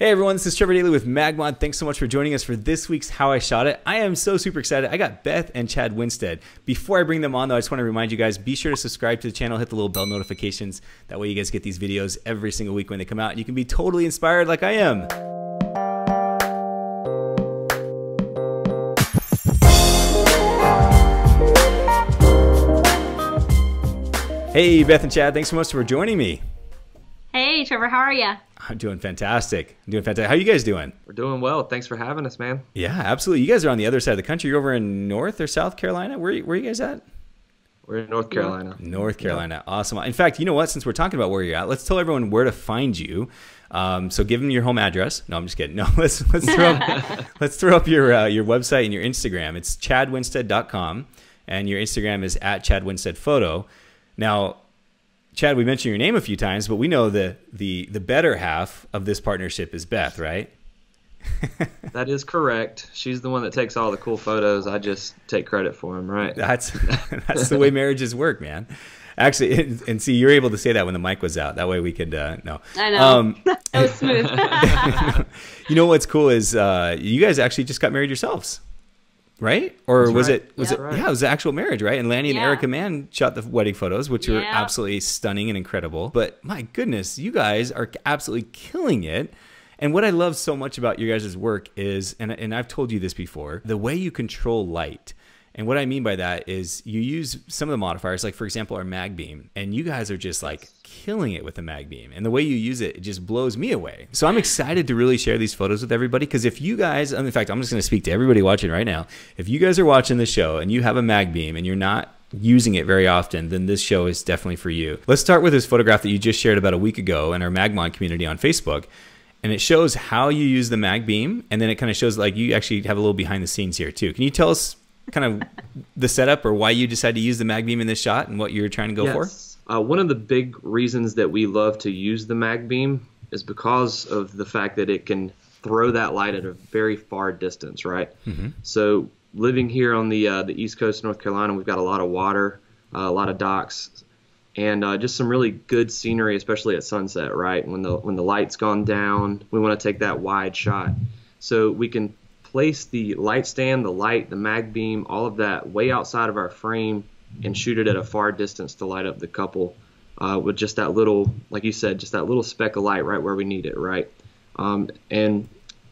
Hey everyone, this is Trevor Daly with MagMod. Thanks so much for joining us for this week's How I Shot It. I am so super excited. I got Beth and Chad Winstead. Before I bring them on though, I just want to remind you guys, be sure to subscribe to the channel, hit the little bell notifications. That way you guys get these videos every single week when they come out and you can be totally inspired like I am. Hey Beth and Chad, thanks so much for joining me. Hey Trevor, how are you? I'm doing fantastic. I'm doing fantastic. How are you guys doing? We're doing well. Thanks for having us, man. Yeah, absolutely. You guys are on the other side of the country. You're over in North or South Carolina? Where are you guys at? We're in North Carolina. North Carolina. Yeah. Awesome. In fact, you know what? Since we're talking about where you're at, let's tell everyone where to find you. So give them your home address. No, I'm just kidding. No, let's throw up your website and your Instagram. It's chadwinstead.com, and your Instagram is @ChadWinsteadPhoto. Now, Chad, we mentioned your name a few times, but we know the better half of this partnership is Beth, right? That is correct. She's the one that takes all the cool photos. I just take credit for them, right? That's the way marriages work, man. Actually, and see, you're able to say that when the mic was out. That way we could no. I know. That was smooth. You know what's cool is you guys actually just got married yourselves. Right? Or That's was right. it was Yeah. it Right. Yeah, it was the actual marriage, right? And Lanny and Yeah. Erica Mann shot the wedding photos, which were Yeah. absolutely stunning and incredible. But my goodness, you guys are absolutely killing it. And what I love so much about your guys' work is, and I've told you this before, the way you control light. And what I mean by that is you use some of the modifiers, like for example, our MagBeam, and you guys are just like killing it with the MagBeam. And the way you use it, it just blows me away. So I'm excited to really share these photos with everybody, because if you guys, in fact, I'm just gonna speak to everybody watching right now. If you guys are watching the show and you have a MagBeam and you're not using it very often, then this show is definitely for you. Let's start with this photograph that you just shared about a week ago in our MagMod community on Facebook. And it shows how you use the MagBeam, and then it kind of shows like you actually have a little behind the scenes here too. Can you tell us kind of the setup or why you decided to use the MagBeam in this shot and what you're trying to go for? One of the big reasons that we love to use the MagBeam is because of the fact that it can throw that light at a very far distance, right? Mm-hmm. So living here on the East Coast of North Carolina, we've got a lot of water, a lot of docks, and just some really good scenery, especially at sunset, right? When the light's gone down, we want to take that wide shot. So we can place the light stand, the light, the MagBeam, all of that way outside of our frame and shoot it at a far distance to light up the couple with just that little, like you said, just that little speck of light right where we need it, right? And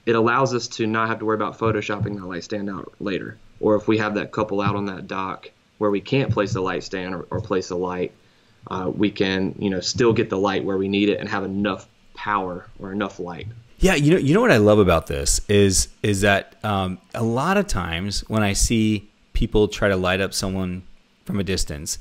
it allows us to not have to worry about photoshopping the light stand out later. Or if we have that couple out on that dock where we can't place a light stand or place a light, we can, still get the light where we need it and have enough power or enough light. Yeah, you know what I love about this is that a lot of times when I see people try to light up someone from a distance,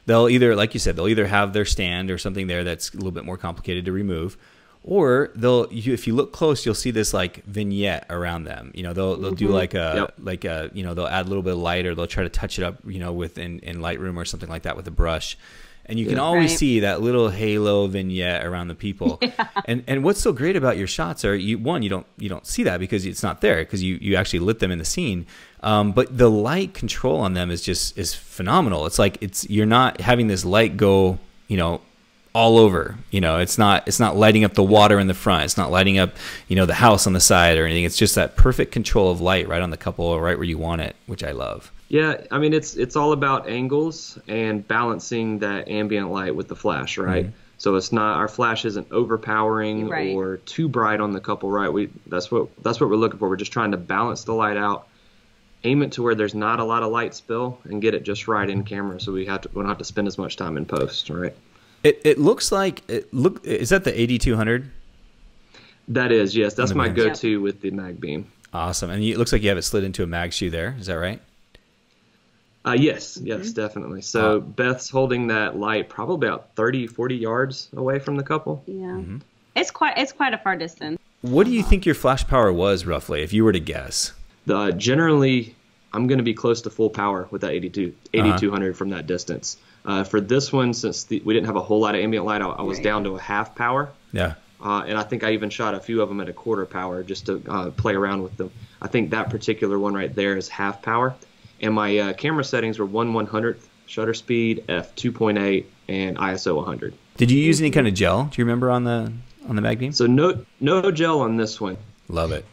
they'll either, like you said, they'll either have their stand or something there that's a little bit more complicated to remove, or if you look close, you'll see this like vignette around them. They'll do like a they'll add a little bit of light, or they'll try to touch it up, with in Lightroom or something like that with a brush. And you can always see that little halo vignette around the people. Yeah. And what's so great about your shots are, you don't see that because it's not there, because you actually lit them in the scene. But the light control on them is phenomenal. It's like you're not having this light go, all over. It's not lighting up the water in the front. It's not lighting up, the house on the side or anything. It's just that perfect control of light right on the couple, right where you want it, which I love. Yeah, I mean, it's all about angles and balancing that ambient light with the flash, right? Mm-hmm. So it's not, our flash isn't overpowering or too bright on the couple, right? That's what we're looking for. We're just trying to balance the light out, aim it to where there's not a lot of light spill, and get it just right in camera, so we don't have to spend as much time in post, right? It looks like is that the 8200? That is, yes. That's my go-to with the MagBeam. Awesome, and it looks like you have it slid into a mag shoe there. Is that right? Yes, definitely. So Beth's holding that light probably about 30, 40 yards away from the couple. Yeah. Mm-hmm. It's quite a far distance. What do you think your flash power was roughly, if you were to guess? Generally, I'm going to be close to full power with that 8200 from that distance. For this one, since we didn't have a whole lot of ambient light, I was down to a half power. Yeah. And I think I even shot a few of them at a quarter power just to play around with them. I think that particular one right there is half power. And my camera settings were 1/100th shutter speed, f 2.8, and ISO 100. Did you use any kind of gel? Do you remember on the on the MagBeam? So no gel on this one. Love it.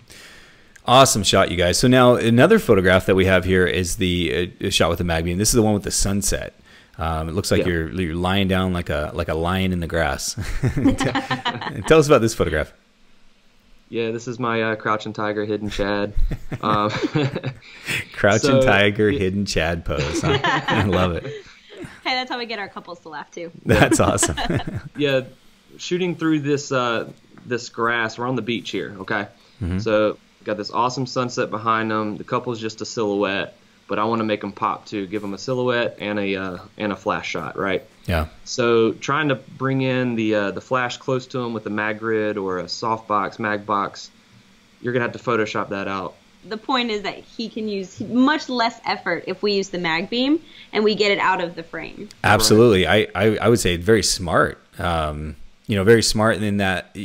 Awesome shot, you guys. So now another photograph that we have here is the shot with the MagBeam. This is the one with the sunset. It looks like you're lying down like a lion in the grass. Tell us about this photograph. Yeah, this is my crouching tiger, hidden Chad. Crouching tiger, hidden Chad pose. Huh? I love it. Hey, that's how we get our couples to laugh too. That's awesome. Yeah, shooting through this this grass. We're on the beach here, okay? So got this awesome sunset behind them. The couple's just a silhouette, but I want to make them pop too. Give them a silhouette and a flash shot, right? Yeah. So trying to bring in the flash close to them with a MagGrid or a softbox, Magbox, you're gonna have to Photoshop that out. The point is that he can use much less effort if we use the MagBeam and we get it out of the frame. Absolutely. I would say very smart. Very smart in that,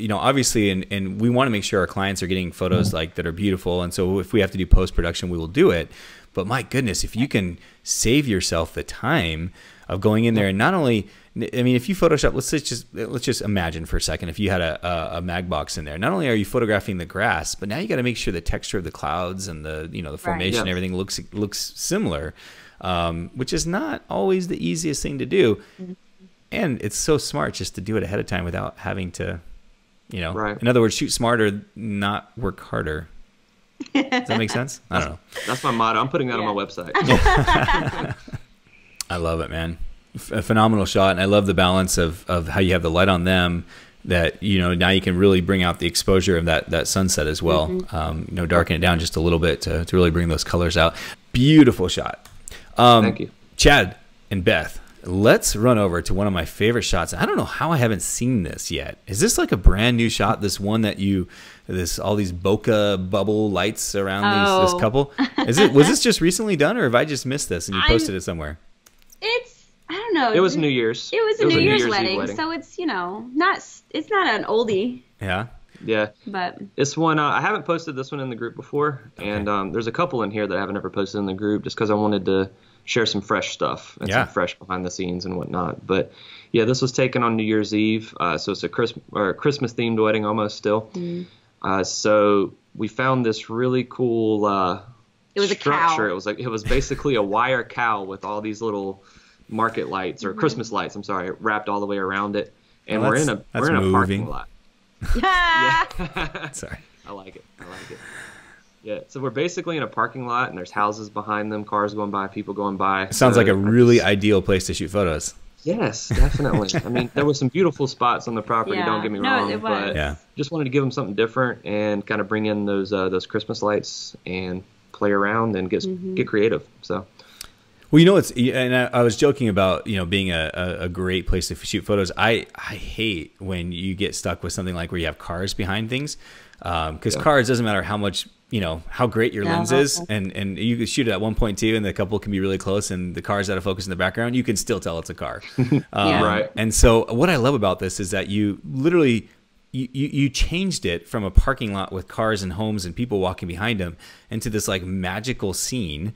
obviously, and we want to make sure our clients are getting photos that are beautiful. And so if we have to do post-production, we will do it. But my goodness, if you can save yourself the time of going in there and not only, if you Photoshop, let's just imagine for a second, if you had a Magbox in there, not only are you photographing the grass, but now you got to make sure the texture of the clouds and the formation, and everything looks similar, which is not always the easiest thing to do. And it's so smart just to do it ahead of time without having to, in other words, shoot smarter, not work harder. Does that make sense? I don't know. That's my motto. I'm putting that on my website. I love it, man. A phenomenal shot. And I love the balance of how you have the light on them that, now you can really bring out the exposure of that sunset as well. Darken it down just a little bit to really bring those colors out. Beautiful shot. Thank you. Chad and Beth, let's run over to one of my favorite shots. I don't know how I haven't seen this yet. Is this like a brand new shot? This one that all these bokeh bubble lights around this couple? Was this just recently done, or have I just missed this and you posted it somewhere? I don't know. It was New Year's. It was a New Year's wedding, so it's it's not an oldie. Yeah. Yeah, but this one I haven't posted this one in the group before, and there's a couple in here that I haven't ever posted in the group just because I wanted to share some fresh stuff and some fresh behind the scenes and whatnot. But yeah, this was taken on New Year's Eve, so it's a Christmas themed wedding almost still. So we found this really cool it was structure. A cow. It was basically a wire cow with all these little market lights or Christmas lights. I'm sorry, wrapped all the way around it, and we're in a parking lot. Yeah. Sorry. I like it. Yeah, so we're basically in a parking lot, and there's houses behind them, cars going by, people going by. It sounds like a really ideal place to shoot photos. Yes, definitely. There were some beautiful spots on the property, don't get me wrong, it was. But just wanted to give them something different and kind of bring in those Christmas lights and play around and get creative. So. Well, and I was joking about, being a great place to shoot photos. I hate when you get stuck with something like where you have cars behind things, because cars, doesn't matter how much, how great your lens is, and you can shoot it at 1.2 and the couple can be really close and the car's out of focus in the background, you can still tell it's a car. Right. And so what I love about this is that you literally you changed it from a parking lot with cars and homes and people walking behind them into this like magical scene.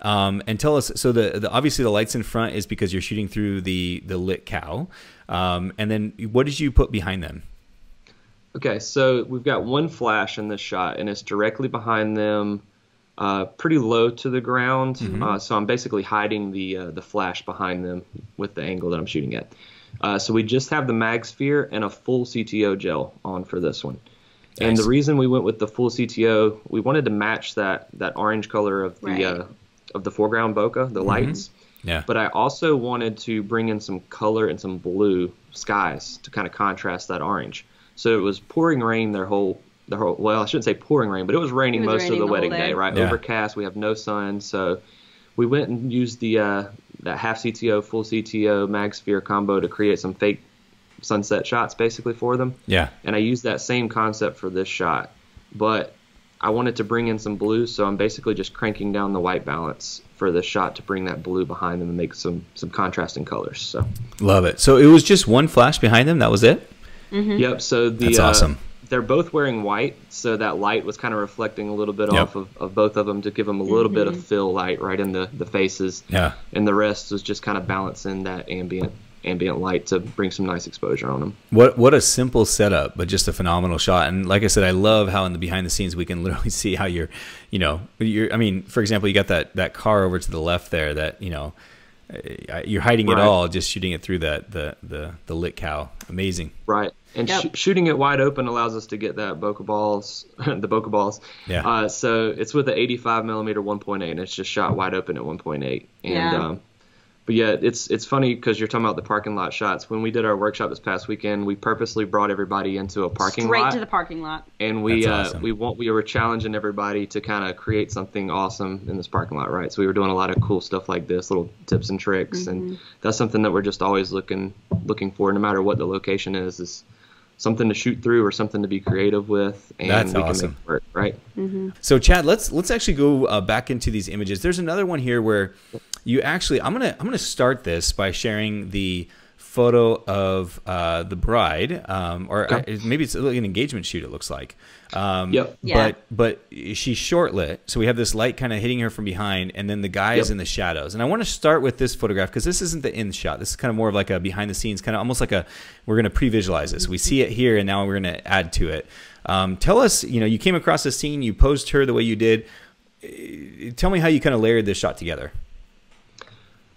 And tell us, so obviously the lights in front is because you're shooting through the lit cow. And then what did you put behind them? Okay, so we've got one flash in this shot, and it's directly behind them, pretty low to the ground. So I'm basically hiding the flash behind them with the angle that I'm shooting at. So we just have the MagSphere and a full CTO gel on for this one. Nice. And the reason we went with the full CTO, we wanted to match that orange color of the foreground bokeh, the lights. Yeah. But I also wanted to bring in some color and some blue skies to kind of contrast that orange. So it was pouring rain the whole well, I shouldn't say pouring rain, but it was raining most of the wedding day, right? Yeah. Overcast, we have no sun. So we went and used that half CTO, full CTO, MagSphere combo to create some fake sunset shots basically for them. Yeah. And I used that same concept for this shot. But I wanted to bring in some blue, so I'm basically just cranking down the white balance for this shot to bring that blue behind them and make some contrasting colors. So love it. So it was just one flash behind them. That was it. Yep. So that's awesome. They're both wearing white, so that light was kind of reflecting a little bit off of both of them to give them a little bit of fill light right in the faces. Yeah. And the rest was just kind of balancing that ambient. ambient light to bring some nice exposure on them. What a simple setup, but just a phenomenal shot. And like I said, I love how in the behind the scenes we can literally see how you're, I mean, for example, you got that car over to the left there that, you're hiding it all, just shooting it through the lit cow. Amazing. Right. And shooting it wide open allows us to get that bokeh balls, the bokeh balls. Yeah. So it's with the 85 millimeter 1.8, and it's just shot wide open at 1.8. And but yeah, it's funny because you're talking about the parking lot shots. When we did our workshop this past weekend, we purposely brought everybody into a parking lot. Straight to the parking lot. And we were challenging everybody to kind of create something awesome in this parking lot, right? So we were doing a lot of cool stuff like this, little tips and tricks, and that's something that we're just always looking for, no matter what the location is something to shoot through or something to be creative with, and that's we awesome. can make it work, right? So Chad, let's actually go back into these images. There's another one here where you actually, I'm gonna start this by sharing the photo of the bride, maybe it's like an engagement shoot. It looks like, but she's short lit, so we have this light kind of hitting her from behind, and then the guy is in the shadows. And I want to start with this photograph because this isn't the in shot. This is kind of more of like a behind the scenes, kind of almost like we're going to pre-visualize this. We see it here, and now we're going to add to it. Tell us, you came across the scene, you posed her the way you did. Tell me how you kind of layered this shot together.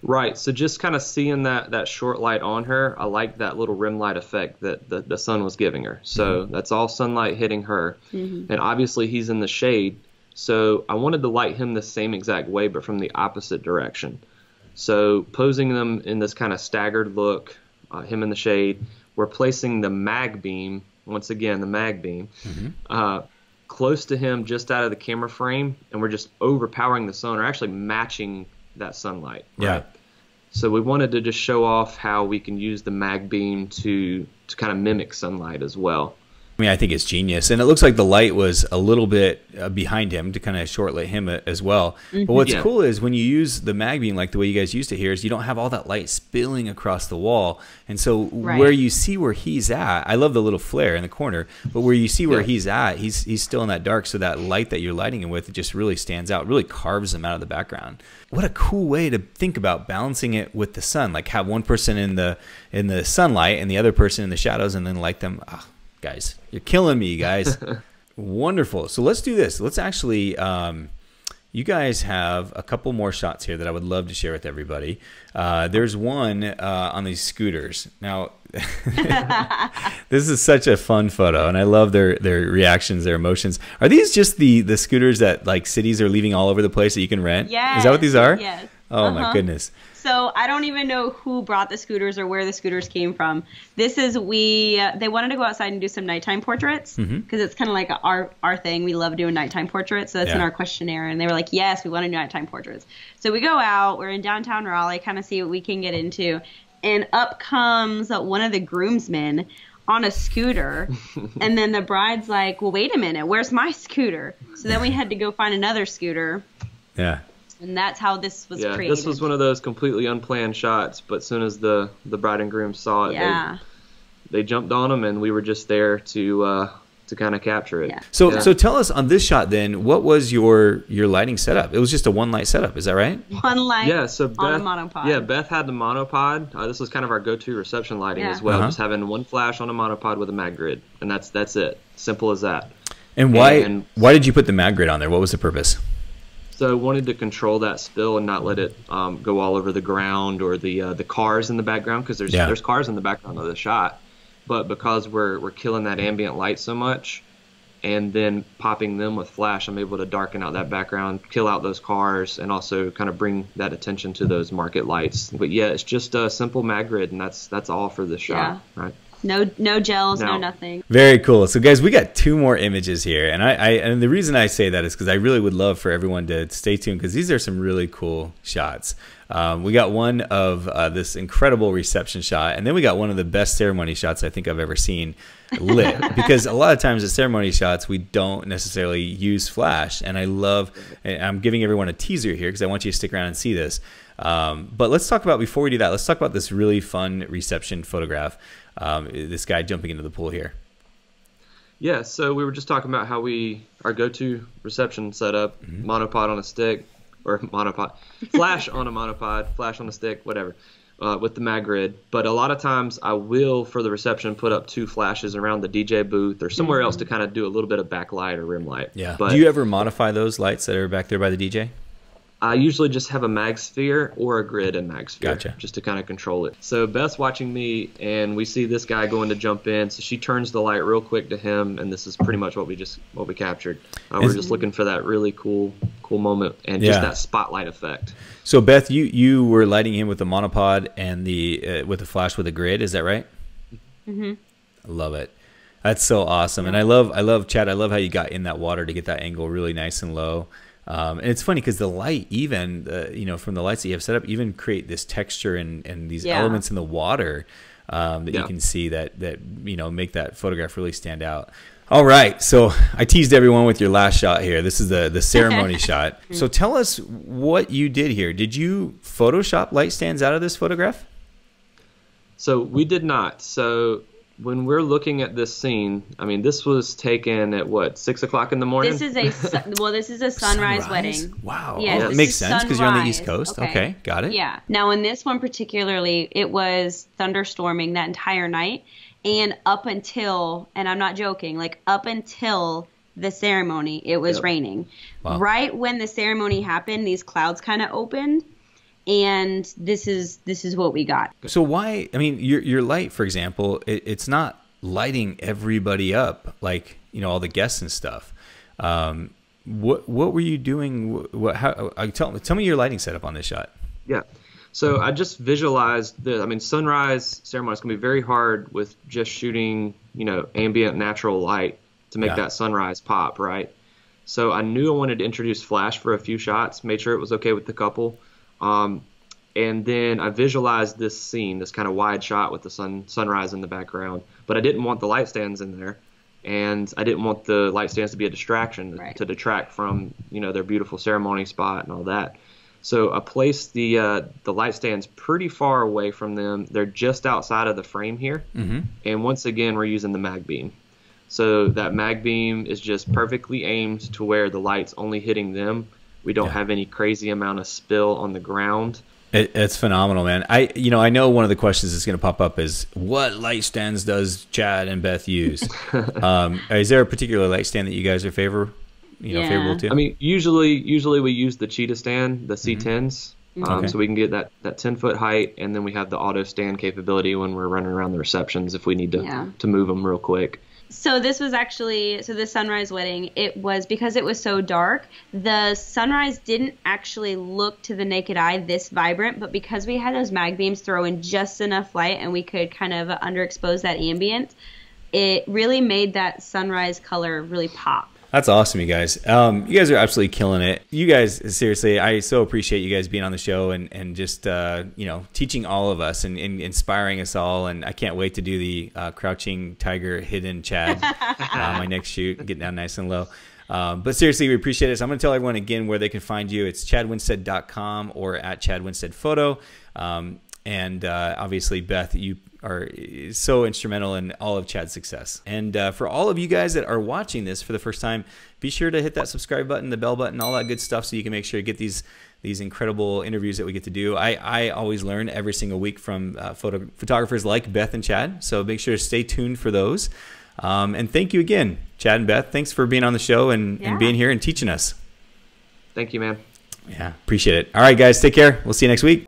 Right. So just kind of seeing that short light on her, I like that little rim light effect that the sun was giving her. So that's all sunlight hitting her. And obviously he's in the shade. So I wanted to light him the same exact way, but from the opposite direction. So posing them in this kind of staggered look, him in the shade, we're placing the MagBeam, once again, the MagBeam, close to him just out of the camera frame. And we're just overpowering the sun, or actually matching that sunlight. Right? Yeah. So we wanted to just show off how we can use the MagBeam to kind of mimic sunlight as well. I mean, I think it's genius. And it looks like the light was a little bit behind him to kind of short-lit him as well. But what's cool is when you use the MagBeam, like the way you guys used it here, is you don't have all that light spilling across the wall. And so where you see where he's at, I love the little flare in the corner, but where you see where he's at, he's still in that dark. So that light that you're lighting him with, it just really stands out, really carves him out of the background. What a cool way to think about balancing it with the sun. Like have one person in the sunlight and the other person in the shadows, and then light them. Oh, guys, you're killing me, guys. Wonderful. So let's do this. Let's actually, you guys have a couple more shots here that I would love to share with everybody. There's one on these scooters. Now, this is such a fun photo, and I love their reactions, their emotions. Are these just the scooters that like cities are leaving all over the place that you can rent? Yes. Is that what these are? Yes. Oh my goodness. So I don't even know who brought the scooters or where the scooters came from. This is they wanted to go outside and do some nighttime portraits because it's kind of like our thing. We love doing nighttime portraits, so that's in our questionnaire. And they were like, yes, we want to do nighttime portraits. So we go out. We're in downtown Raleigh, kind of see what we can get into. And up comes one of the groomsmen on a scooter. And then the bride's like, well, wait a minute, where's my scooter? So then we had to go find another scooter. Yeah. And that's how this was created. This was one of those completely unplanned shots, but as soon as the bride and groom saw it, they jumped on them, and we were just there to kind of capture it. Yeah. So tell us on this shot then, what was your lighting setup? It was just a one light setup, is that right? One light so Beth, on a monopod. Yeah, Beth had the monopod. This was kind of our go-to reception lighting as well, just having one flash on a monopod with a MagGrid, and that's it. Simple as that. And why did you put the MagGrid on there? What was the purpose? So wanted to control that spill and not let it go all over the ground or the cars in the background, because there's cars in the background of the shot. But because we're killing that ambient light so much, and then popping them with flash, I'm able to darken out that background, kill out those cars, and also kind of bring that attention to those market lights. But yeah, it's just a simple MagGrid, and that's all for this shot, right? No gels, no nothing. Very cool. So guys, we got two more images here, and and the reason I say that is because I really would love for everyone to stay tuned, because these are some really cool shots. We got one of this incredible reception shot, and then we got one of the best ceremony shots I think I've ever seen lit. Because a lot of times at ceremony shots, we don't necessarily use flash, and I'm giving everyone a teaser here because I want you to stick around and see this. But let's talk about, before we do that, let's talk about this really fun reception photograph. This guy jumping into the pool here. Yeah, so we were just talking about how our go-to reception setup, monopod on a stick, or monopod, flash on a monopod, flash on a stick, whatever. with the MagGrid. But a lot of times I will, for the reception, put up 2 flashes around the DJ booth or somewhere else to kind of do a little bit of backlight or rim light. Yeah. But do you ever modify those lights that are back there by the DJ? I usually just have a MagSphere or a grid in MagSphere, Gotcha. just to kind of control it. So Beth's watching me, and we see this guy going to jump in. So she turns the light real quick to him, and this is pretty much what we captured. We're just looking for that really cool moment and just that spotlight effect. So Beth, you were lighting him with the monopod and the with the flash with the grid. Is that right? Mm-hmm. I love it. That's so awesome, and I love Chad. I love how you got in that water to get that angle really nice and low. And it's funny because the light, even from the lights that you have set up, even create this texture and these elements in the water that you can see that make that photograph really stand out. All right, so I teased everyone with your last shot here. This is the ceremony shot. So tell us what you did here. Did you Photoshop light stands out of this photograph? So we did not. So when we're looking at this scene, I mean, this was taken at what, 6 o'clock in the morning? This is a sunrise wedding. Wow. Yes, that makes sense because you're on the East Coast. Okay, got it. Yeah. Now in this one particularly, it was thunderstorming that entire night, and up until, and I'm not joking, like up until the ceremony, it was raining. Wow. Right when the ceremony happened, these clouds kind of opened. And this is what we got. So why? I mean, your light, for example, it's not lighting everybody up like all the guests and stuff. What were you doing? Tell me your lighting setup on this shot. Yeah. So I just visualized sunrise ceremony is gonna be very hard with just shooting ambient natural light to make that sunrise pop, right? So I knew I wanted to introduce flash for a few shots, made sure it was okay with the couple. And then I visualized this scene, this kind of wide shot with the sunrise in the background, but I didn't want the light stands in there, and I didn't want the light stands to be a distraction to detract from their beautiful ceremony spot and all that. So I placed the light stands pretty far away from them. They're just outside of the frame here, and once again we're using the MagBeam. So that MagBeam is just perfectly aimed to where the light's only hitting them. We don't have any crazy amount of spill on the ground. It's phenomenal, man. I know one of the questions that's going to pop up is, what light stands does Chad and Beth use? Is there a particular light stand that you guys are favorable to? I mean, usually we use the Cheetah stand, the C10s, so we can get that 10-foot height, and then we have the auto stand capability when we're running around the receptions if we need to move them real quick. So this was actually, the sunrise wedding, it was, because it was so dark, the sunrise didn't actually look to the naked eye this vibrant, but because we had those mag beams throw in just enough light and we could kind of underexpose that ambient, it really made that sunrise color really pop. That's awesome, you guys. You guys are absolutely killing it. You guys, seriously, I so appreciate you guys being on the show and just teaching all of us and inspiring us all. And I can't wait to do the crouching tiger hidden Chad my next shoot, getting down nice and low. But seriously, we appreciate it. So I'm going to tell everyone again where they can find you. It's chadwinstead.com or at Chad Winstead Photo. And obviously, Beth, you are so instrumental in all of Chad's success. And for all of you guys that are watching this for the first time, be sure to hit that subscribe button, the bell button, all that good stuff, so you can make sure to get these incredible interviews that we get to do. I always learn every single week from photographers like Beth and Chad, so make sure to stay tuned for those. And thank you again, Chad and Beth. Thanks for being on the show and being here and teaching us. Thank you, man. Yeah, appreciate it. All right, guys, take care. We'll see you next week.